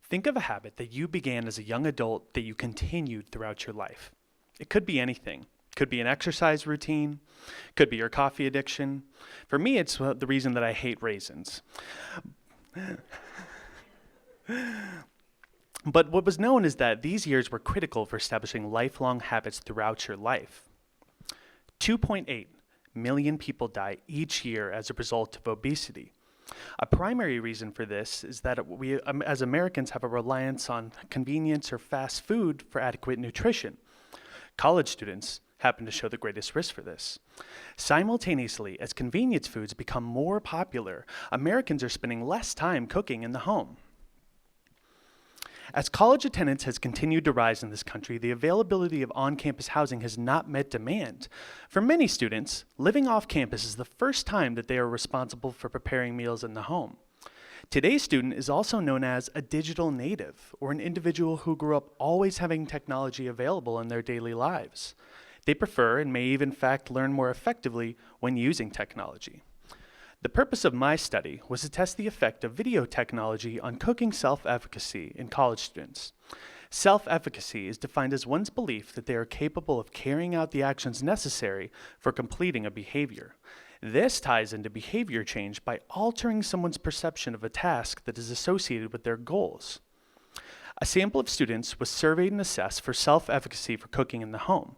Think of a habit that you began as a young adult that you continued throughout your life. It could be anything. It could be an exercise routine, could be your coffee addiction. For me, it's the reason that I hate raisins. But what was known is that these years were critical for establishing lifelong habits throughout your life. 2.8 million people die each year as a result of obesity. A primary reason for this is that we, as Americans, have a reliance on convenience or fast food for adequate nutrition. College students happen to show the greatest risk for this. Simultaneously, as convenience foods become more popular, Americans are spending less time cooking in the home. As college attendance has continued to rise in this country, the availability of on-campus housing has not met demand. For many students, living off campus is the first time that they are responsible for preparing meals in the home. Today's student is also known as a digital native, or an individual who grew up always having technology available in their daily lives. They prefer and may even, in fact, learn more effectively when using technology. The purpose of my study was to test the effect of video technology on cooking self-efficacy in college students. Self-efficacy is defined as one's belief that they are capable of carrying out the actions necessary for completing a behavior. This ties into behavior change by altering someone's perception of a task that is associated with their goals. A sample of students was surveyed and assessed for self-efficacy for cooking in the home.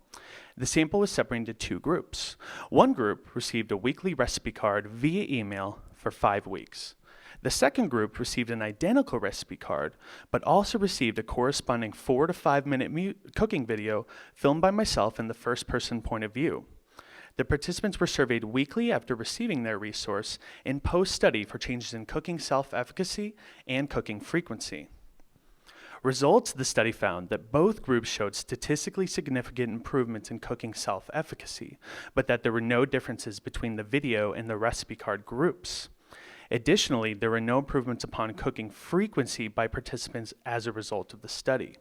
The sample was separated into two groups. One group received a weekly recipe card via email for 5 weeks. The second group received an identical recipe card, but also received a corresponding 4 to 5 minute cooking video filmed by myself in the first person point of view. The participants were surveyed weekly after receiving their resource and post-study for changes in cooking self-efficacy and cooking frequency. Results of the study found that both groups showed statistically significant improvements in cooking self-efficacy, but that there were no differences between the video and the recipe card groups. Additionally, there were no improvements upon cooking frequency by participants as a result of the study.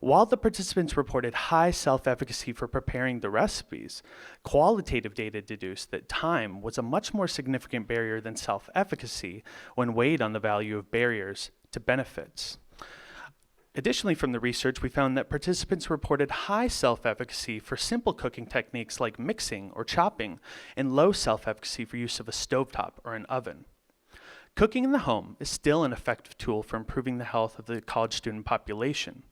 While the participants reported high self-efficacy for preparing the recipes, qualitative data deduced that time was a much more significant barrier than self-efficacy when weighed on the value of barriers to benefits. Additionally, from the research, we found that participants reported high self-efficacy for simple cooking techniques like mixing or chopping, and low self-efficacy for use of a stovetop or an oven. Cooking in the home is still an effective tool for improving the health of the college student population.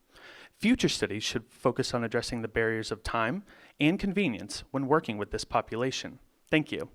Future studies should focus on addressing the barriers of time and convenience when working with this population. Thank you.